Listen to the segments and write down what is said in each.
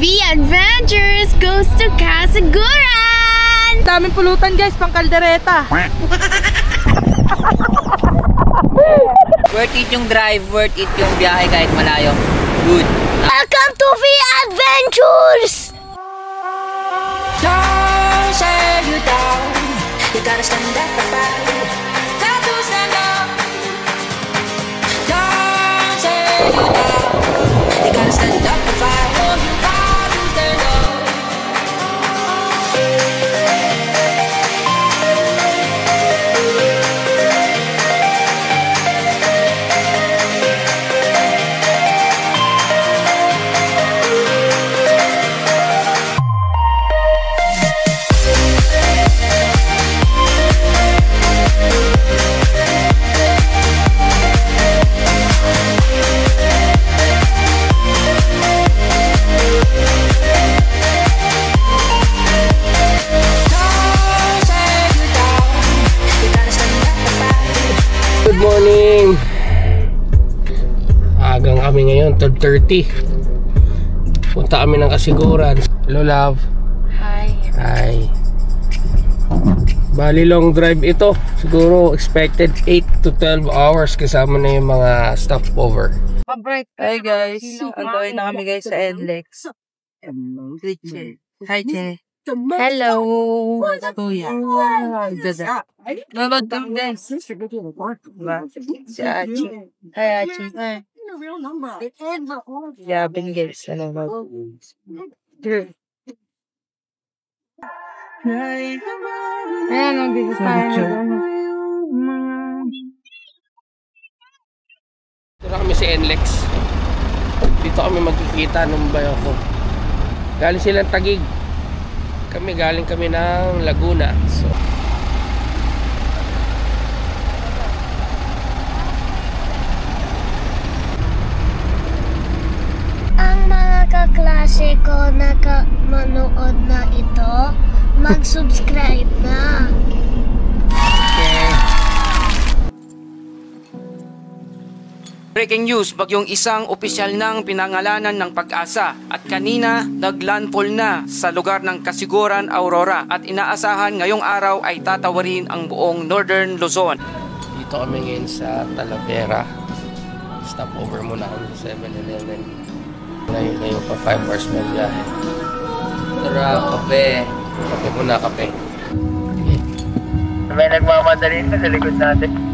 V Adventures goes to Casiguran! Daming pulutan guys, pang kaldereta. Worth it yung drive, worth it yung biyahe kahit malayo. Good. Welcome to V Adventures! Don't say you down. You gotta stand up and fight. Got to stand up. Don't say you down. You gotta stand up and fight. Oh, you got to stand up. Good morning! Agang kami ngayon, 12:30. Punta kami ng Casiguran. Hello love. Hi. Hi. Bali long drive ito. Siguro expected 8 to 12 hours kasama na yung mga stopover. Hi guys, antoy na kami guys sa NLEX. Hi Che. Hello. Kuya. Nanood kami guys. Si Achi. Hi Achi. Yabing guys. Nanood. Ayan, nandito tayo. Dito na kami sa NLEX. Dito kami magkikita ng bayo ko. Galing silang Taguig. Galing kami ng Laguna. So Ang mga kaklase ko na manood na ito, mag-subscribe na. Breaking news, bagyong isang opisyal ng pinangalanan ng Pag-asa at kanina naglandfall na sa lugar ng Casiguran, Aurora at inaasahan ngayong araw ay tatawarin ang buong Northern Luzon. dito kami ngayon sa Talavera. Stopover muna kami sa 7-Eleven. Layo pa 5 hours na biyahe. Tara, kape. Kape muna, kape. May nagmamadali sa likod natin.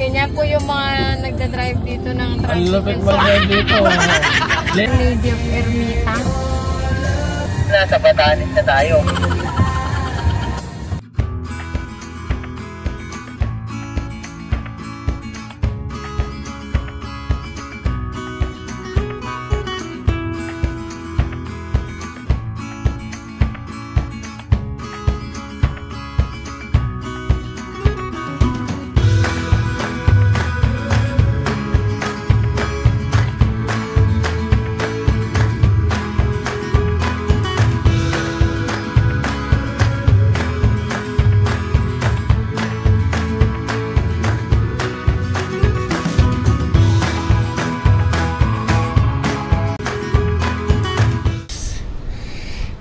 Ganyan po yung mga nagdadrive dito ng Ang tricycle. lupit mag-drive dito. Lady of Ermita. Nasa Batanes na tayo.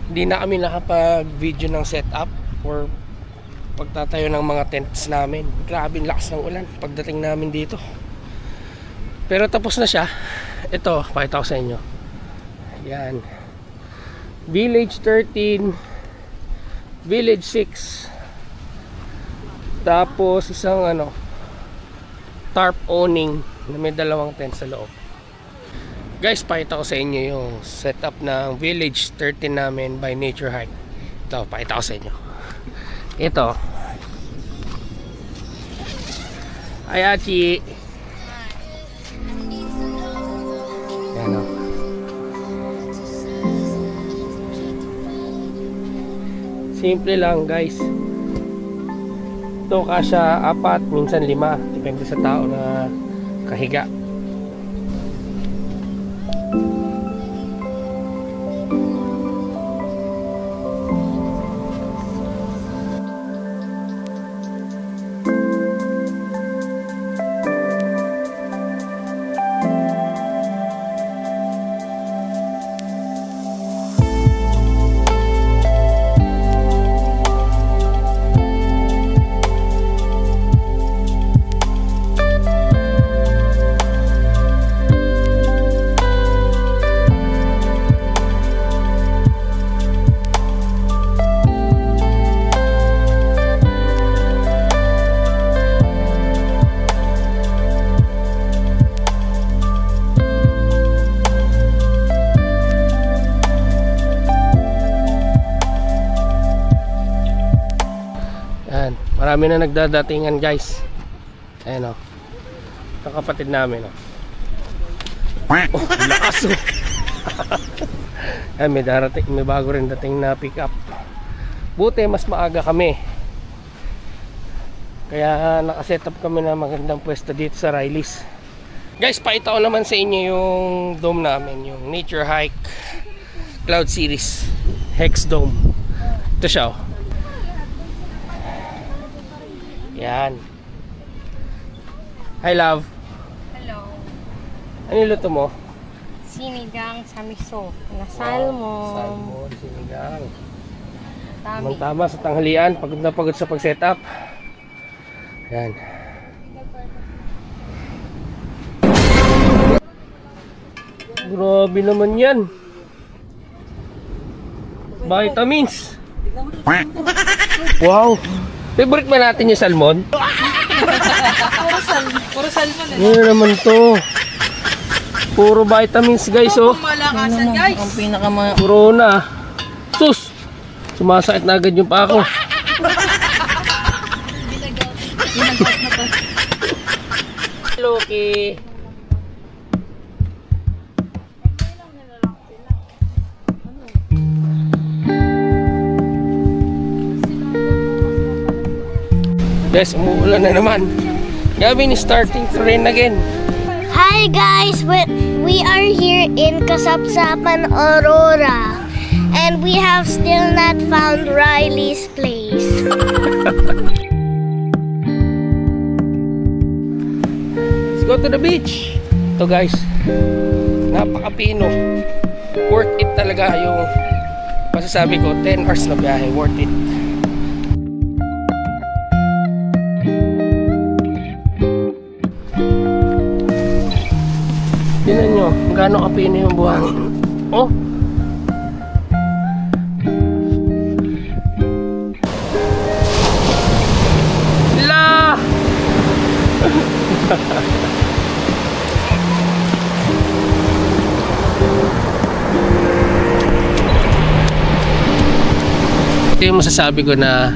Hindi na kami nakapag-video ng setup for pagtatayo ng mga tents namin. Grabe lakas ng ulan pagdating namin dito. Pero tapos na siya. Ito, pakita ko sa inyo. Yan. Village 13, Village 6. Tapos isang tarp awning na may dalawang tent sa loob. Guys, pakita ko sa inyo yung setup ng Village 13 namin by Nature Hike. Ito, pakita ko sa inyo. Ito. Ay, Achi. Yan o. Simple lang, guys. Ito kasya 4, minsan 5. Depende sa tao na kahiga. Marami na nagdadatingan, guys. Ayan o. Ito kapatid namin o. Oh, lakas o. Ayan, may bago rin dating na pick up. Buti mas maaga kami. Kaya nakaset up kami na magandang pwesto dito sa Riley's. Guys, pakita ko naman sa inyo yung dome namin. Yung Nature Hike Cloud Series Hex Dome. Ito siya o. Yan. Hi, love. Hello. Ano yung luto mo? Sinigang sa miso. Na salmon. Salmon, sinigang. Tami. Tama sa tanghalian. Pagod na pagod sa pag-setup. Yan. Grabe naman yan. Vitamins. Wow. Favorite ba natin yung salmon? Puro salmon eh. Ano naman to? Puro vitamins, guys, oh. Malakasan, guys. Ang Corona. Sus! Sumasakit na agad yung pako. Loki. Guys, umuulan na naman. Gavin is starting to rain again. Hi guys, we are here in Kasapsapan, Aurora, and we have still not found Riley's place. Let's go to the beach. Ito, guys, napaka-pino. Worth it talaga yung masasabi ko. 10 hours na biyahe, worth it. Tingnan nyo kung gaano kapino yung buhangin. Oh! La! Ito yung masasabi ko na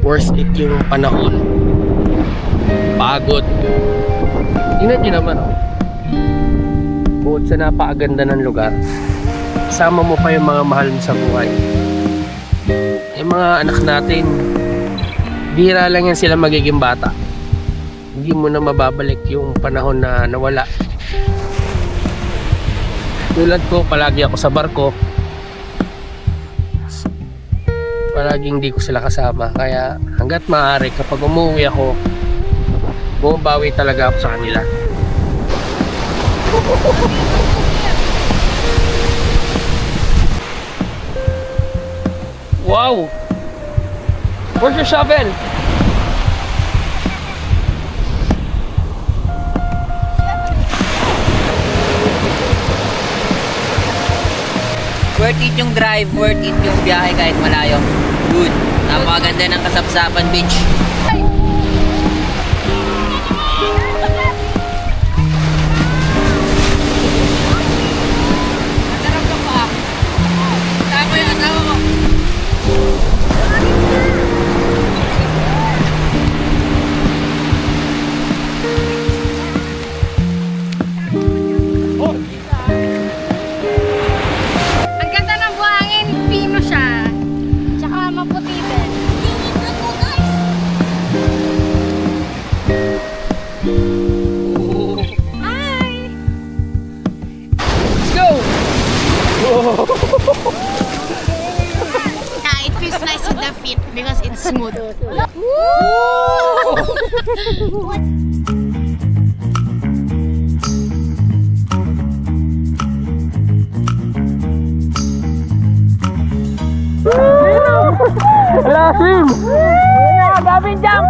worth it yung panahon. Pagod. Tingnan nyo naman, oh. Bukod sa napakaganda ng lugar, kasama mo pa yung mga mahal mo sa buhay. Yung mga anak natin, bihira lang yan sila magiging bata. Hindi mo na mababalik yung panahon na nawala. Tulad ko, palagi ako sa barko. Palaging hindi ko sila kasama. Kaya hanggat maaari, kapag umuwi ako, bumabawi talaga ako sa kanila. Wow! Where's your shovel? Worth it yung drive, worth it yung biyahe kahit malayo. Good. Napakaganda ng Kasapsapan Beach. Ang ganda ng buhangin, pino siya. Tsaka maputi din. Hi! Let's go! Yeah, it feels nice with the feet because it's smooth. Lasim! Gavin jump!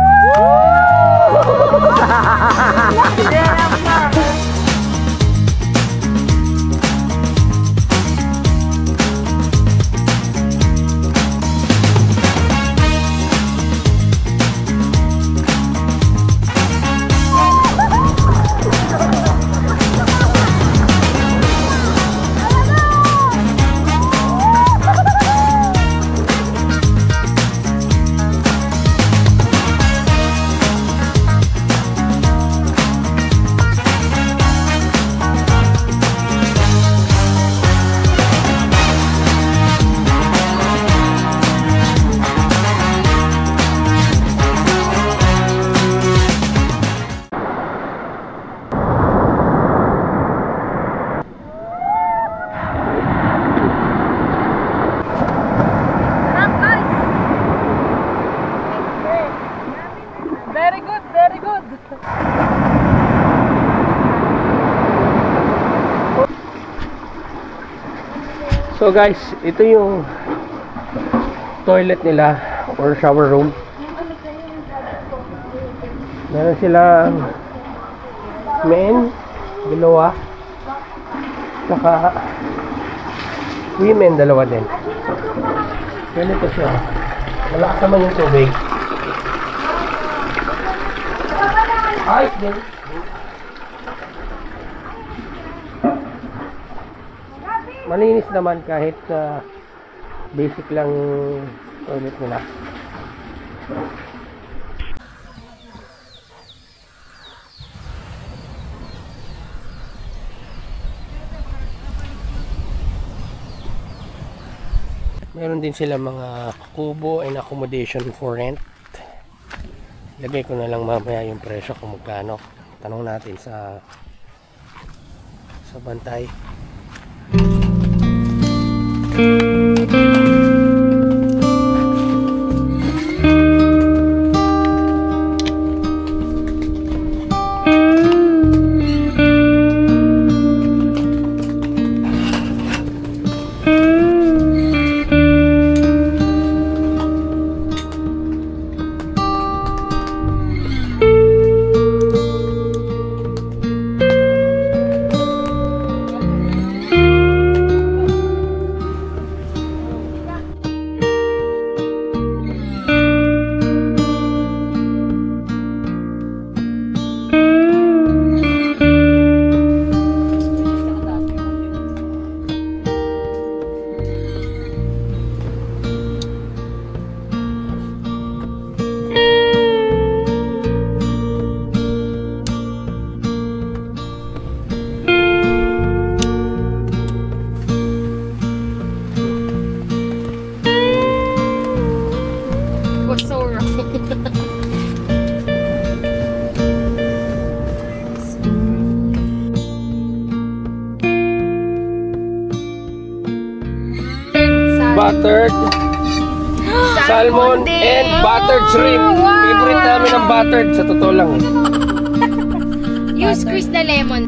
Very good, very good. So guys, ito yung toilet nila or shower room. Meron silang men, dalawa, saka women, dalawa din. Ganito siya. Malakas naman yung tubig. Ayos din. Malinis naman kahit basic lang toilet nila. Meron din sila mga kubo and accommodation for rent. Lagay ko na lang mamaya yung presyo kung magkano. Tanong natin sa bantay. Buttered salmon and buttered shrimp. Favorite namin ang buttered, sa totoo lang. You squeeze the lemon.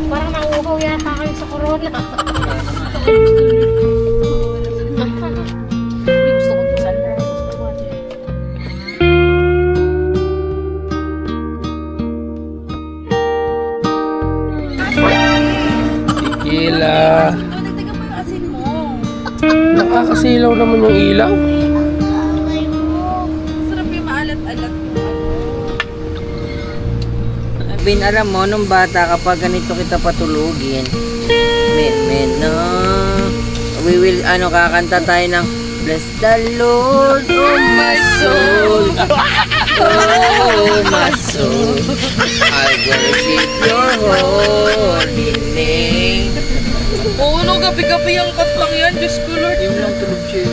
Parang nauuhaw yata kayo sa corona. Nakakasilaw naman yung ilaw. Sarap yung maalat-alat. Bin, alam mo, nung bata, kapag ganito kita patulugin, no, we will, kakanta tayo ng Bless the Lord, oh my soul, oh my soul, I worship your holy name. Oo, no, gabi-gabi ang katpang yan. Diyos ko, Lord. Yung lang tulog siya.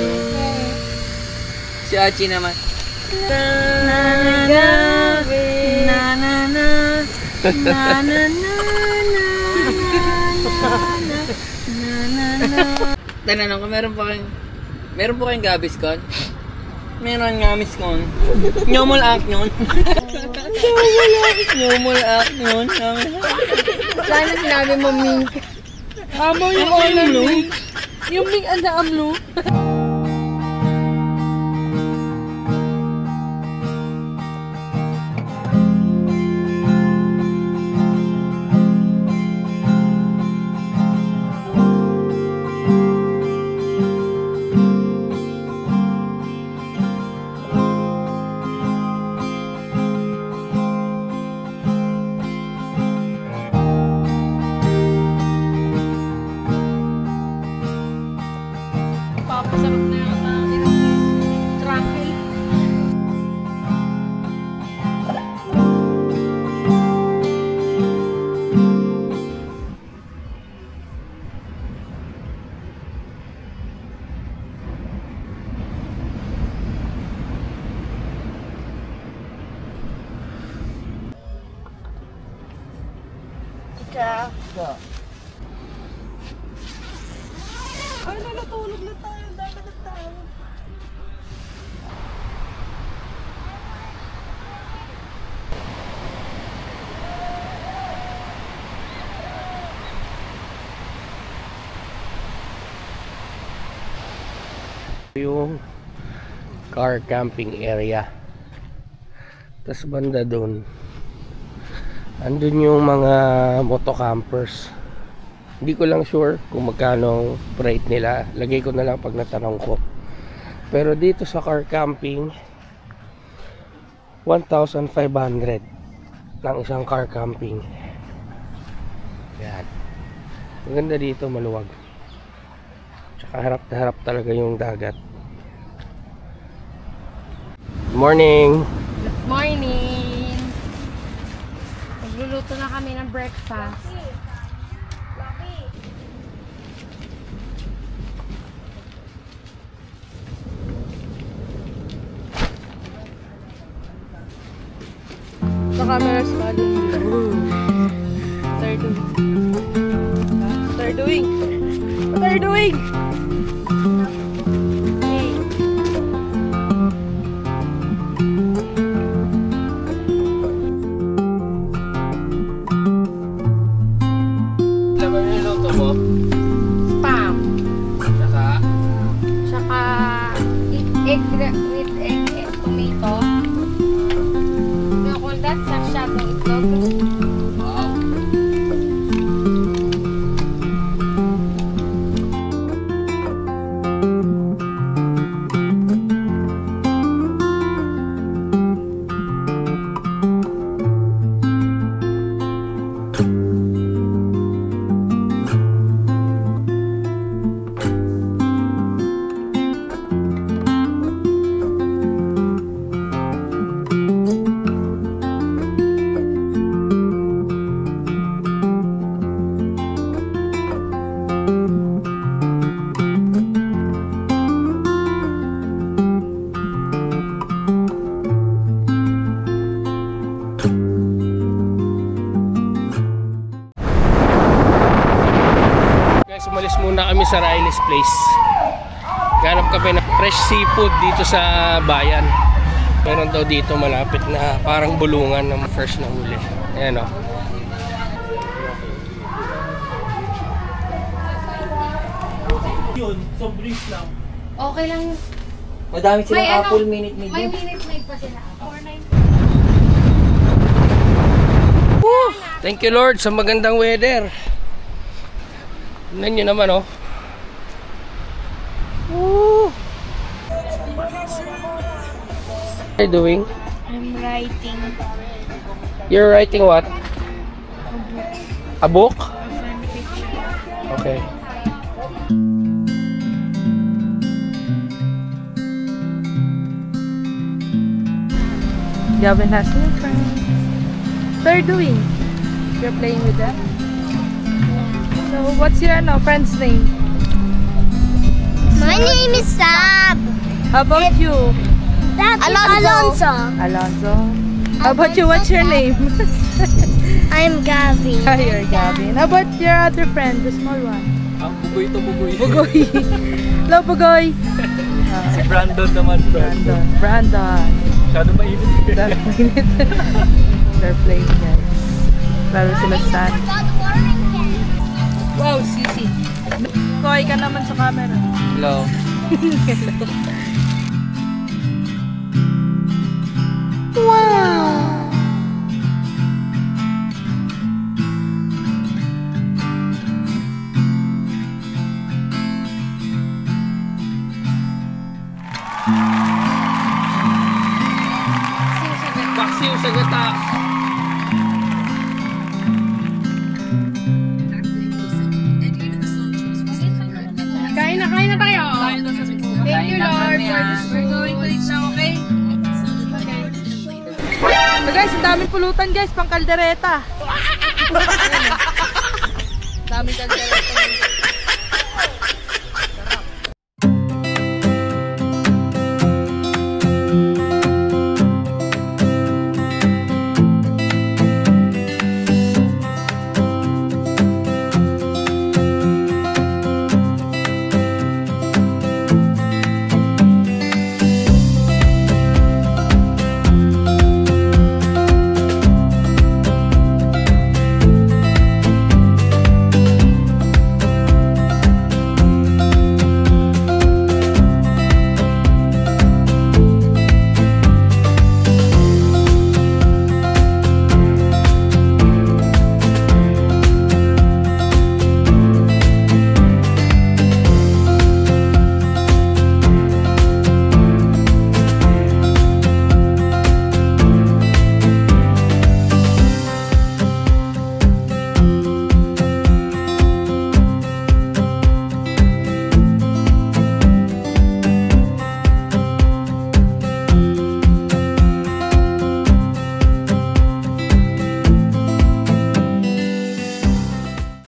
Si Achi naman. Tananong ko, meron po kayong Gaviscon? Meron Gaviscon. Nyomol ak nyon. Nyomol ak nyon. Sana sinabi mo, Mink. Amo yung amlo. Yung Ming anda amlo. Papasarap na yung tracking. Ay, natulog na tayo. Dami na tayo. Yung car camping area. Tas banda doon, andun yung mga motocampers. Hindi ko lang sure kung magkano rate nila. Lagay ko na lang pag natanong ko. Pero dito sa car camping, 1,500 lang isang car camping. Yan. Maganda dito, maluwag. Tsaka harap na harap talaga yung dagat. Morning! Morning! Magluluto na kami ng breakfast. The camera's following you. What are you doing? What are you doing? What are you doing? Laman yung luto mo? Spam. Saka? Egg with egg and tomato. That's a shadow itlog. Wow. Umalis muna kami sa Riley's Place. Ganap kami ng fresh seafood dito sa bayan. Meron daw dito malapit na parang bulungan ng fresh na huli. Ayan o. Yun, so brief lang. Okay lang. Madami silang May apple minute May minute maid pa sila. 4.9. Thank you Lord sa magandang weather. Tignan nyo naman oh. Ooh. What are you doing? I'm writing You're writing what? A book? a fan fiction. Okay. Gavin has new friends. What are you doing? You're playing with them? So, what's your friend's name? My name is Sab. How about you? That is Alonso. Alonso. How about you? What's your name? I'm Gavin. Hi, you're Gavin. How about your other friend, the small one? Bugoy to bugoy. Bugoy. Hello, Bugoy. Si Brandon naman, Brandon. Brandon. Masyado mainit. They're playing, guys. Lalo sila San. Wow, Sisi. Koy ka naman sa camera. Hello. Wow. Paksiw sa gata. Kain na tayo. Thank you, Lord, for this food. We're going to eat now, okay? So guys, ang daming pulutan guys, pang kaldereta. Daming kaldereta.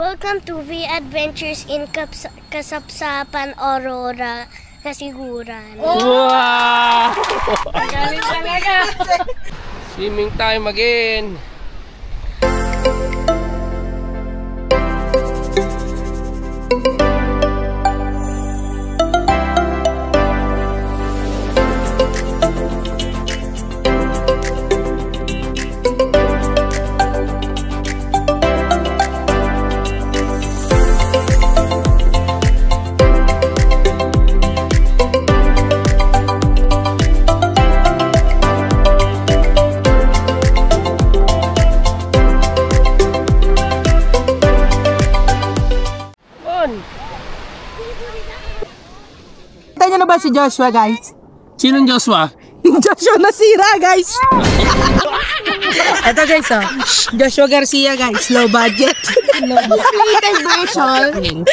Welcome to V Adventures in Kasapsapan, Aurora, Kasiguran. Wow! Galing talaga. Swimming time again. Kita nyo na ba si Joshua, guys? Sinong Joshua? Joshua nasira, guys! Ito guys, oh. Joshua Garcia, guys. Low budget. Created version.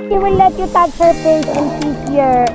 She will let you touch her face and kiss your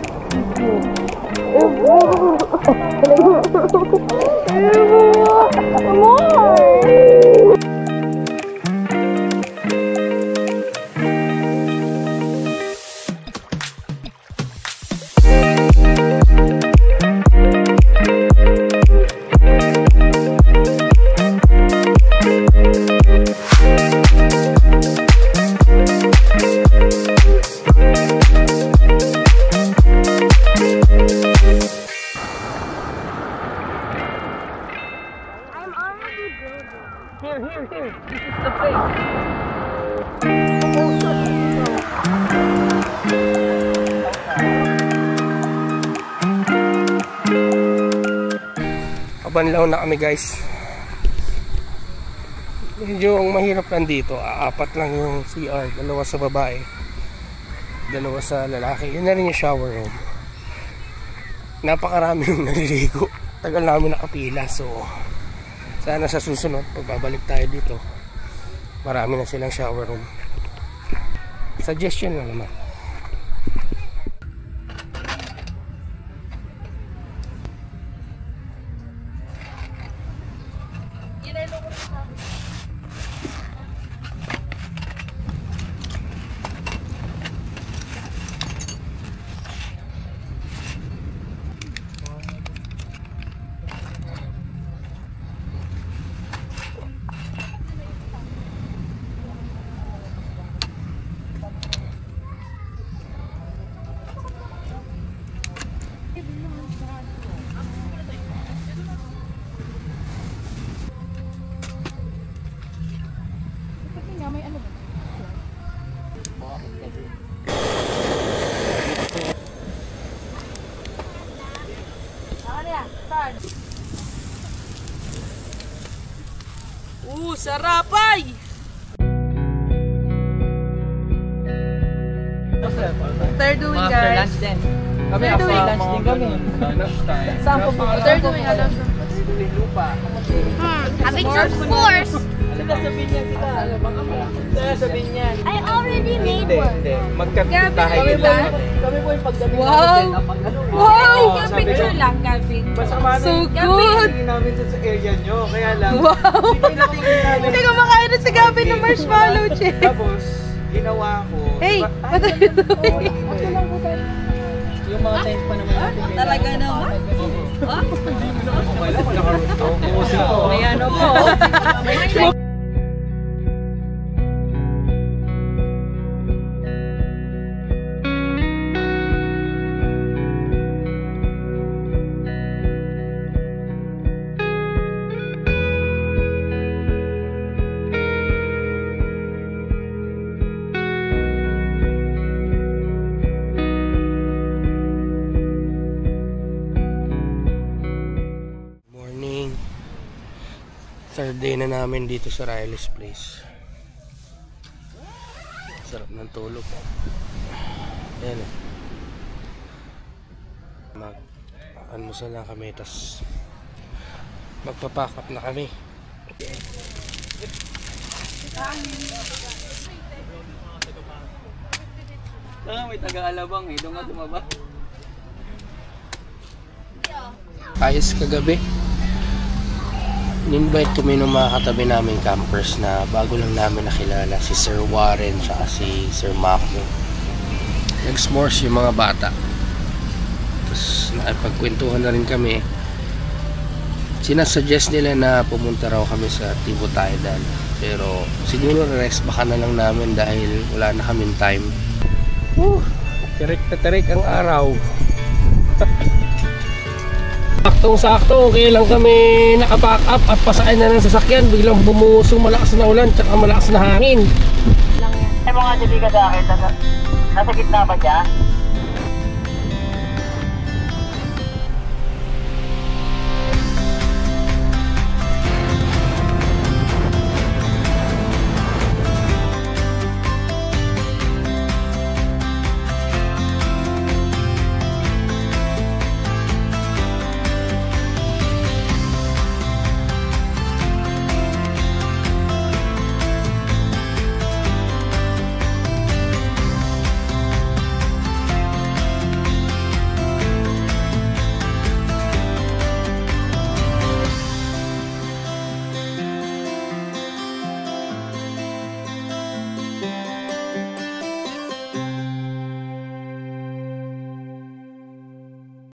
Nakabanlaw na kami guys. Medyo ang mahirap lang dito, apat lang yung CR, dalawa sa babae, dalawa sa lalaki. Yun na rin yung shower room. Napakarami yung naliligo. Tagal namin nakapila, so sana sa susunod pag babalik tayo dito marami na silang shower room. Suggestion lang naman. Sarapay! Third doing guys. Kami after lunch din kami. Saan po po? Third doing alam. Having some s'mores. Sabihin niya kita. Sabihin niya. I already made one. Magkapitahay nila. Kami po yung pagdating Wow! Wow! Picture lang, Calvin. So good! namin sa area nyo. Kaya lang, Wow! natingin namin. Hindi kumakain na si Gabby ng marshmallow chip. Tapos, ginawa ko. Hey! What are you doing? Yung mga tent pa naman natin. Talaga naman? Wala, naka-rooftop. Ayan o po. Third day na namin dito sa Riley's Place. Sarap ng tulog. Ayan o. Mag-almusal lang kami, tas magpapack up na kami. May taga-alabang eh, doon nga tumaba. Ayos kagabi. In-invite kami ng mga katabi naming campers na bago lang namin nakilala, si Sir Warren at si Sir Mako. Nag-s'mores yung mga bata. Tapos nakipagkwentuhan na rin kami. Sinasuggest nila na pumunta raw kami sa Tibo Tidal. Pero siguro rest baka na lang namin dahil wala na kaming time. Tirik na tirik ang araw. Saktong-sakto, okay lang kami nakapack up at pasakay na ng sasakyan. Biglang bumusong malakas na ulan tsaka malakas na hangin. Ay mga dibi ka sa akin, nasa gitna ba siya?